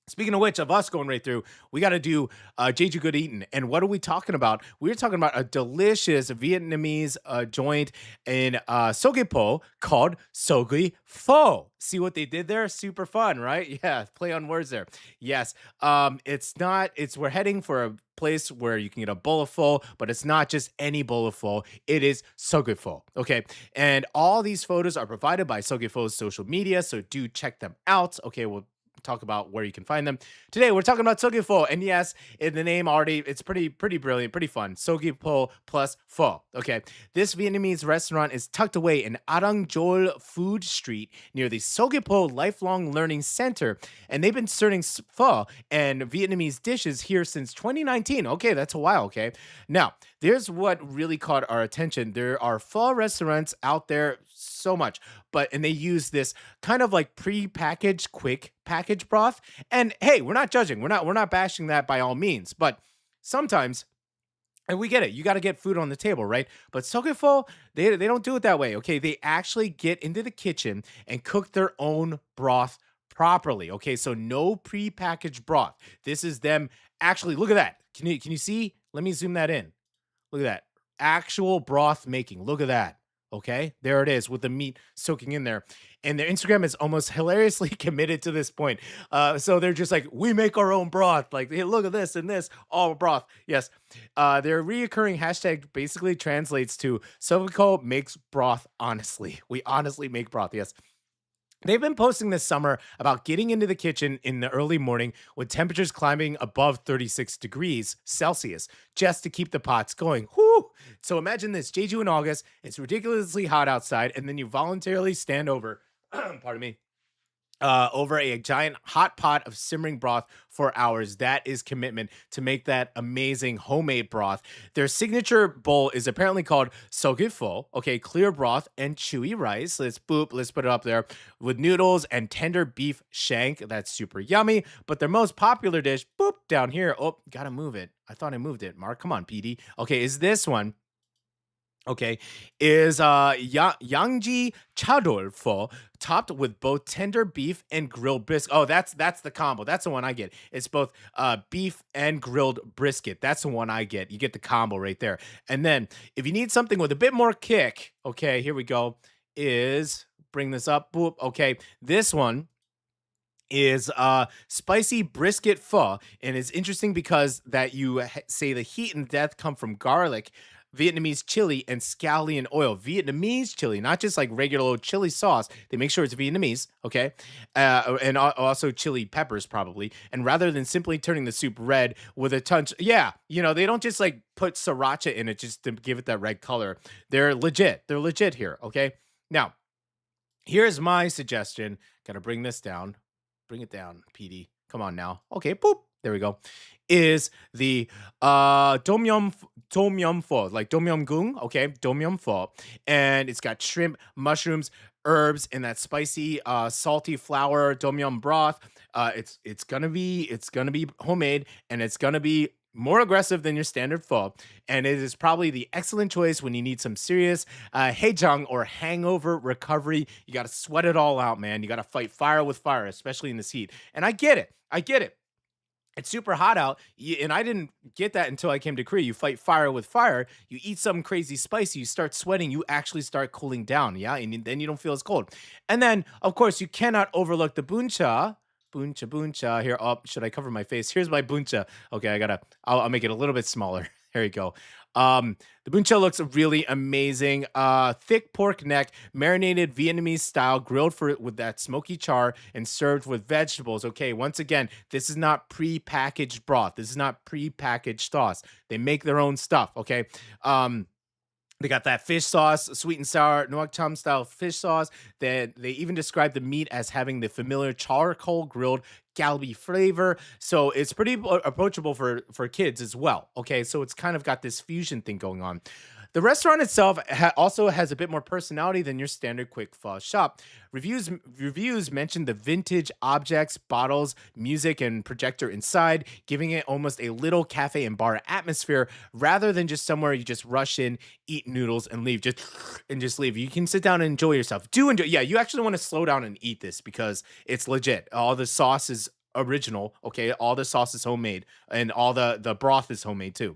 Speaking of which, of us going right through, we got to do Jeju Good Eatin'. And what are we talking about? We're talking about a delicious Vietnamese joint in Seogwipo called Seogwipho. See what they did there? Super fun, right? Yeah, play on words there. Yes, we're heading for a place where you can get a bowl of pho, but it's not just any bowl of pho. It is Seogwipho, okay? And all these photos are provided by Seogwipho's social media, so do check them out. Okay, we'll talk about where you can find them. Today, we're talking about Seogwipho, and yes, in the name already, it's pretty brilliant, pretty fun. Seogwipho plus pho. Okay, this Vietnamese restaurant is tucked away in Arangjol Food Street near the Seogwipo Lifelong Learning Center, and they've been serving pho and Vietnamese dishes here since 2019. Okay, that's a while. Okay, now there's what really caught our attention. There are pho restaurants out there so much, and they use this kind of like pre-packaged quick package broth. And hey, we're not judging. We're not bashing that by all means, but sometimes, and we get it, you got to get food on the table, right? But Seogwipho, they don't do it that way. Okay, they actually get into the kitchen and cook their own broth properly. Okay, so no pre-packaged broth. This is them actually. Look at that. Can you see? Let me zoom that in. Look at that. Actual broth making. Look at that. Okay, there it is with the meat soaking in there. And their Instagram is almost hilariously committed to this point. So they're just like, we make our own broth. Like, hey, look at this and this, all broth. Yes. Their reoccurring hashtag basically translates to Seogwipo makes broth honestly. We honestly make broth. Yes. They've been posting this summer about getting into the kitchen in the early morning with temperatures climbing above 36 degrees Celsius just to keep the pots going. Whoo! So imagine this, Jeju in August, it's ridiculously hot outside, and then you voluntarily stand over, pardon me, over a giant hot pot of simmering broth for hours. That is commitment to make that amazing homemade broth. Their signature bowl is apparently called Seogwipho. Okay, clear broth and chewy rice. Let's put it up there with noodles and tender beef shank. That's super yummy. But their most popular dish, down here. Oh, gotta move it. I thought I moved it. Mark, come on, PD. Okay, is this one. Okay, is Yangji Chadol pho topped with both tender beef and grilled brisket. Oh, that's the combo. That's the one I get. It's both beef and grilled brisket. That's the one I get. You get the combo right there. And then if you need something with a bit more kick, okay, here we go. Bring this up. Boop. Okay, this one is spicy brisket pho, and it's interesting because that you say the heat and death come from garlic, Vietnamese chili, and scallion oil. Vietnamese chili, not just like regular old chili sauce. They make sure it's Vietnamese, okay? And also chili peppers, probably. And rather than simply turning the soup red with a touch, they don't just like put sriracha in it just to give it that red color. They're legit. They're legit here, okay? Now, here's my suggestion. Gotta bring this down. Bring it down, PD. Come on now. Okay, boop. there we go, is the tom yum pho, like tom yum goong, okay, tom yum pho, and it's got shrimp, mushrooms, herbs, and that spicy, salty flour tom yum broth. It's gonna be homemade, and it's gonna be more aggressive than your standard pho, and it is probably the excellent choice when you need some serious haejang or hangover recovery. You got to sweat it all out, man. You got to fight fire with fire, especially in this heat. And I get it. It's super hot out, and I didn't get that until I came to Korea. You fight fire with fire. You eat something crazy spicy. You start sweating. You actually start cooling down, yeah, and then you don't feel as cold. And then, of course, you cannot overlook the buncha. Buncha. Here, oh, should I cover my face? Here's my buncha. Okay, I'll make it a little bit smaller. There you go. The buncha looks really amazing. Thick pork neck, marinated Vietnamese style, grilled with that smoky char and served with vegetables. Okay, once again, this is not pre-packaged broth. This is not pre-packaged sauce. They make their own stuff. Okay. They got that fish sauce, sweet and sour Nuoc Cham style fish sauce. They even describe the meat as having the familiar charcoal grilled galbi flavor. So it's pretty approachable for kids as well. Okay, so it's kind of got this fusion thing going on. The restaurant itself also has a bit more personality than your standard quick pho shop. Reviews mention the vintage objects, bottles, music, and projector inside, giving it almost a little cafe and bar atmosphere rather than just somewhere you just rush in, eat noodles, and leave. Just leave. You can sit down and enjoy yourself. Do enjoy. Yeah, you actually want to slow down and eat this because it's legit. All the sauce is original. Okay, all the sauce is homemade, and all the broth is homemade too.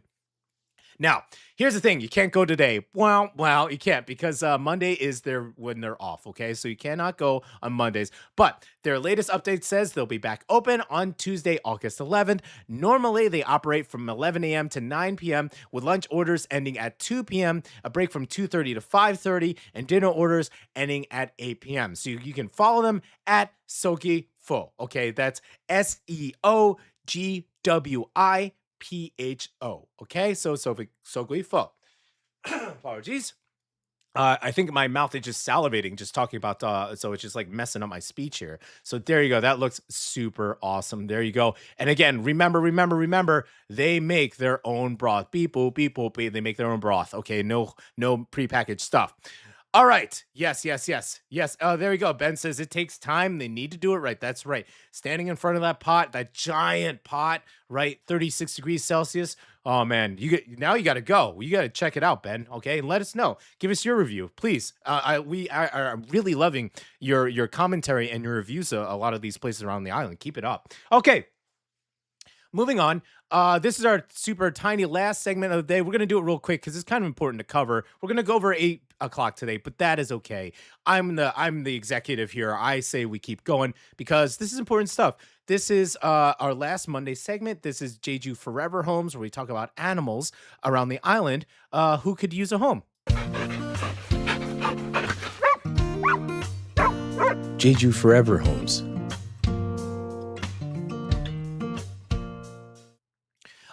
Now, here's the thing. You can't go today. Well, you can't because Monday is when they're off, okay? So you cannot go on Mondays. But their latest update says they'll be back open on Tuesday, August 11th. Normally, they operate from 11 a.m. to 9 p.m. with lunch orders ending at 2 p.m., a break from 2:30 to 5:30, and dinner orders ending at 8 p.m. So you can follow them at Seogwipho, okay? That's Seogwipho. Okay, so Seogwipho. Apologies. I think my mouth is just salivating just talking about so it's just like messing up my speech here. So there you go. That looks super awesome. There you go. And again, remember, they make their own broth. Beep boop, beep boop, beep. They make their own broth. Okay, no prepackaged stuff. All right. Yes. There we go. Ben says it takes time. They need to do it right. That's right. Standing in front of that pot, that giant pot, right? 36 degrees Celsius. Oh man, now you got to go. You got to check it out, Ben. Okay, and let us know. Give us your review, please. I'm really loving your commentary and your reviews. A lot of these places around the island. Keep it up. Okay. Moving on, this is our super tiny last segment of the day. We're going to do it real quick because it's kind of important to cover. We're going to go over 8 o'clock today, but that is okay. I'm the executive here. I say we keep going because this is important stuff. This is our last Monday segment. This is Jeju Forever Homes, where we talk about animals around the island who could use a home. Jeju Forever Homes.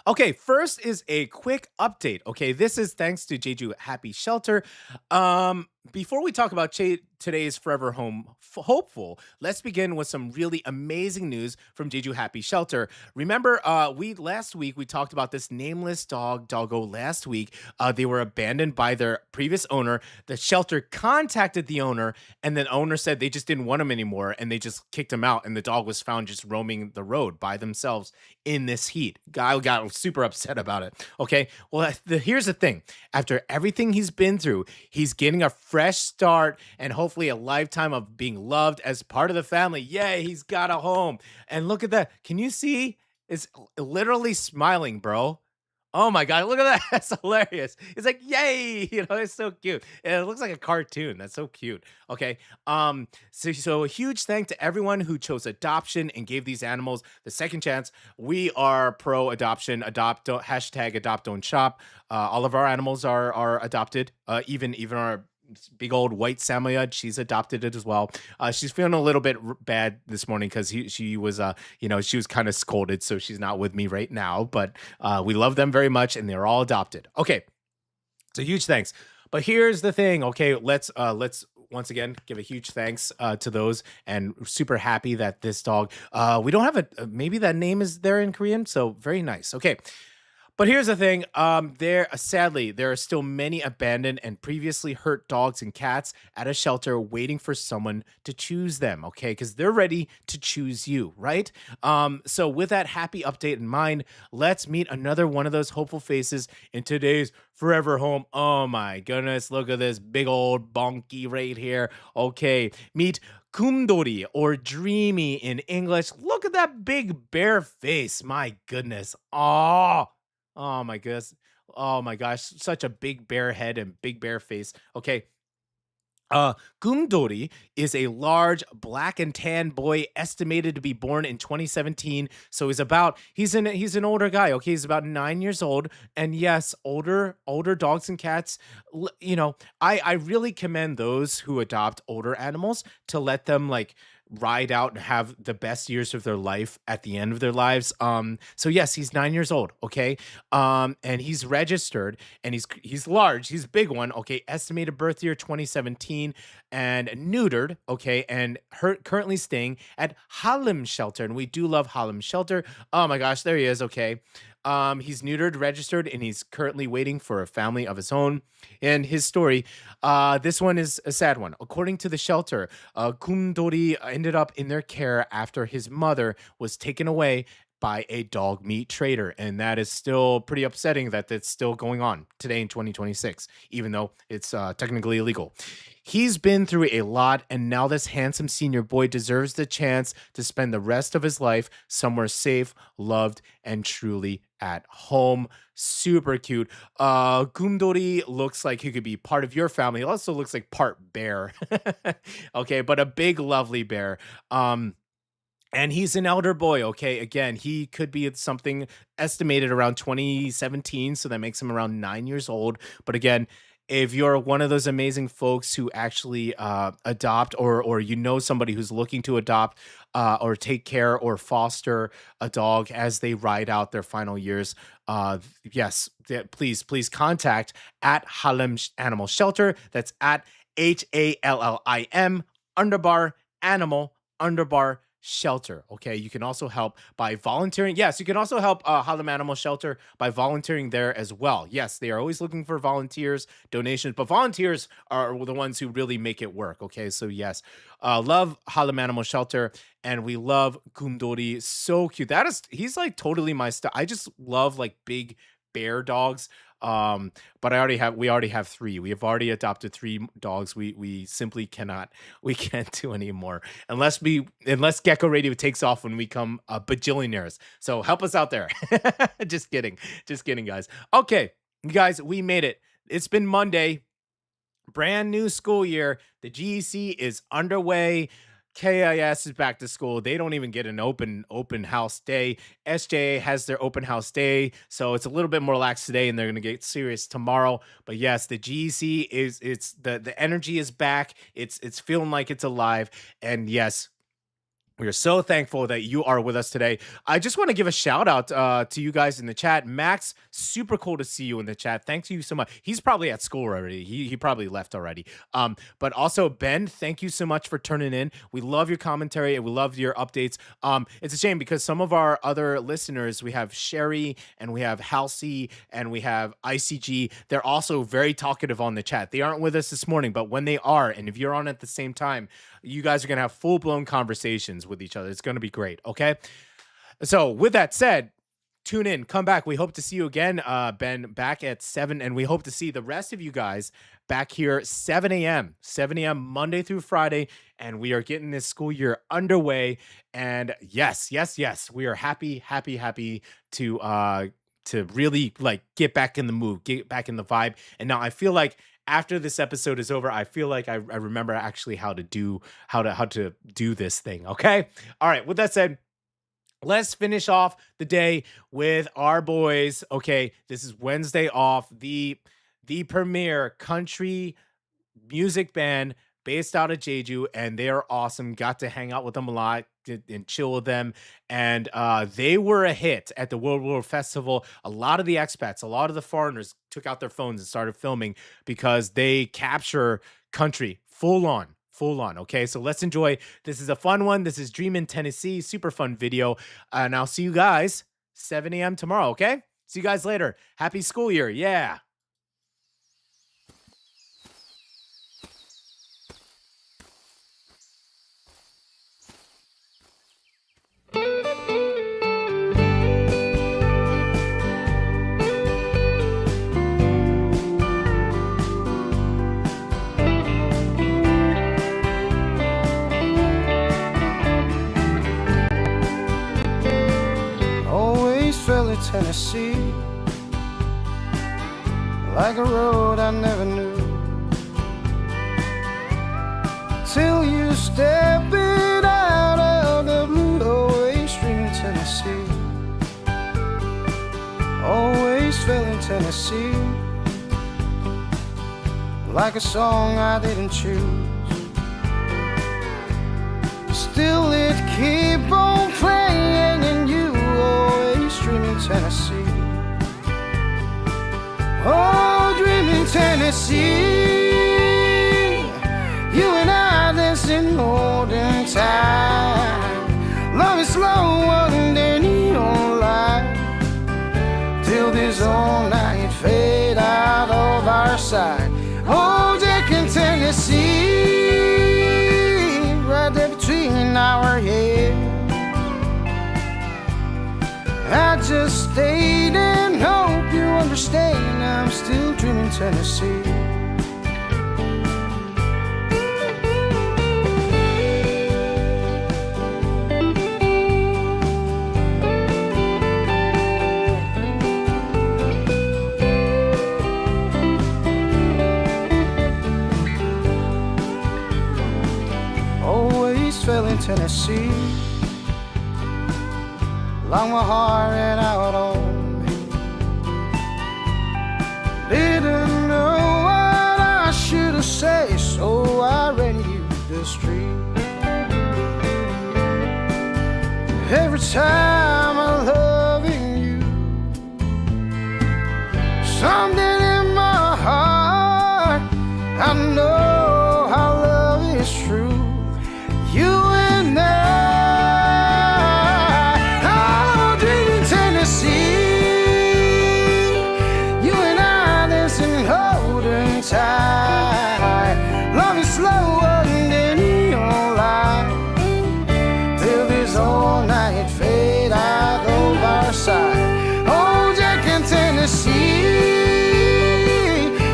Okay, first is a quick update. Okay, this is thanks to Jeju Happy Shelter. Before we talk about today's Forever Home hopeful, let's begin with some really amazing news from Jeju Happy Shelter. Remember, last week we talked about this nameless doggo last week. They were abandoned by their previous owner. The shelter contacted the owner, and the owner said they just didn't want him anymore, and they just kicked him out, and the dog was found just roaming the road by themselves in this heat. Guy got super upset about it. Okay, well, here's the thing. After everything he's been through, he's getting a fresh start and hopefully a lifetime of being loved as part of the family. Yay, he's got a home. And look at that. Can you see? It's literally smiling, bro. Oh my God, look at that. That's hilarious. It's like, yay, it's so cute. And it looks like a cartoon. That's so cute. Okay. So a huge thank to everyone who chose adoption and gave these animals the second chance. We are pro adoption. Adopt, hashtag adopt, don't shop. All of our animals are adopted. Even our big old white Samoyed, she's adopted it as well. She's feeling a little bit bad this morning because she was she was kind of scolded, so she's not with me right now, but we love them very much and they're all adopted. Okay, so huge thanks. But here's the thing. Okay, let's once again, give a huge thanks to those, and super happy that this dog. We don't have maybe that name is there in Korean, so very nice. Okay. But here's the thing. Sadly, there are still many abandoned and previously hurt dogs and cats at a shelter waiting for someone to choose them, okay? Because they're ready to choose you, right? So with that happy update in mind, let's meet another one of those hopeful faces in today's Forever Home. Oh my goodness, look at this big old bonky right here. Okay, meet Kumdori, or Dreamy in English. Look at that big bear face. My goodness. Oh my goodness. Oh my gosh. Such a big bear head and big bear face. Okay. Gumdori is a large black and tan boy estimated to be born in 2017. So he's an older guy. Okay, he's about 9 years old. And yes, older dogs and cats. I really commend those who adopt older animals to let them like ride out and have the best years of their life at the end of their lives. So yes, he's 9 years old. Okay. And he's registered, and he's large. He's a big one. Okay. Estimated birth year 2017, and neutered. Okay. And currently staying at Halim Shelter. And we do love Halim Shelter. Oh my gosh, there he is. Okay. He's neutered, registered, and he's currently waiting for a family of his own. And his story, this one is a sad one. According to the shelter, Kumdori ended up in their care after his mother was taken away by a dog meat trader. And that is still pretty upsetting that that's still going on today in 2026, even though it's technically illegal. He's been through a lot, and now this handsome senior boy deserves the chance to spend the rest of his life somewhere safe, loved, and truly at home. Super cute. Gumdori looks like he could be part of your family. He also looks like part bear. Okay, but a big, lovely bear. And he's an elder boy, okay? Again, he could be at something estimated around 2017, so that makes him around 9 years old. But again, if you're one of those amazing folks who actually adopt, or somebody who's looking to adopt or take care or foster a dog as they ride out their final years, yes, please contact at Halim Animal Shelter. That's at HALLIM _animal shelter. Okay, you can also help by volunteering. Yes, you can also help Halim Animal Shelter by volunteering there as well. Yes, they are always looking for volunteers, donations, but volunteers are the ones who really make it work. Okay, so yes, love Halim Animal Shelter, and we love Gumdori. So cute. He's like totally my style. I just love like big bear dogs. But we already have 3. We have already adopted 3 dogs. We simply can't do anymore unless Gecko Radio takes off when we become bajillionaires. So help us out there. Just kidding, guys. Okay, you guys, we made it. It's been Monday, brand new school year. The GEC is underway. KIS is back to school. They don't even get an open house day. SJA has their open house day, so it's a little bit more lax today, and they're gonna get serious tomorrow. But yes, the GEC it's the energy is back. It's feeling like it's alive, and yes, we are so thankful that you are with us today. I just want to give a shout out to you guys in the chat. Max, super cool to see you in the chat. Thank you so much. He's probably at school already. He probably left already. But also Ben, thank you so much for turning in. We love your commentary and we love your updates. It's a shame because some of our other listeners, we have Sherry and we have Halsey and we have ICG. They're also very talkative on the chat. They aren't with us this morning, but when they are, and if you're on at the same time, you guys are going to have full-blown conversations with each other. It's going to be great, okay? So with that said, tune in, come back. We hope to see you again, Ben, back at 7, and we hope to see the rest of you guys back here 7 a.m. Monday through Friday, and we are getting this school year underway. And yes, we are happy to really like get back in the mood, get back in the vibe. And now I feel like after this episode is over, I feel like I remember actually how to do this thing. Okay. All right. With that said, let's finish off the day with our boys. Okay. This is Wednesday off. The premier country music band based out of Jeju, and they're awesome. Got to hang out with them a lot and chill with them. And they were a hit at the World War Festival. A lot of the expats, a lot of the foreigners took out their phones and started filming because they capture country full on. Okay, so let's enjoy. This is a fun one. This is Dreamin, Tennessee. Super fun video. And I'll see you guys 7 a.m. tomorrow, okay? See you guys later. Happy school year. Yeah. Tennessee, like a road I never knew, till you step it out of the blue. Always dreamin' Tennessee, always felt in Tennessee, like a song I didn't choose. Still it keep on playing and you always dreaming Tennessee. Oh, dreaming Tennessee, you and I dancing golden time. Love is slow under neon light, till this all night fade out of our sight. Oh, Jack in Tennessee, right there between our heads. I just stayed and hope you understand. I'm still dreaming Tennessee. Always fell in Tennessee, long my heart ran out on me. Didn't know what I should have said, so I ran you the street. Every time I'm loving you, something in my heart, I know how love is true. You and I, tight. Love is slow under neon light, till this all night fade out of our sight. Oh, Jack in Tennessee,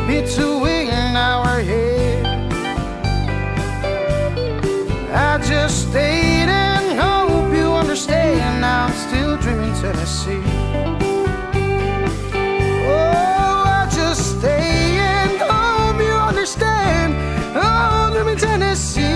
between our heads. I just stayed and hope you understand. I'm still dreaming Tennessee. Oh, I just stayed. Oh, Dreamin' Tennessee.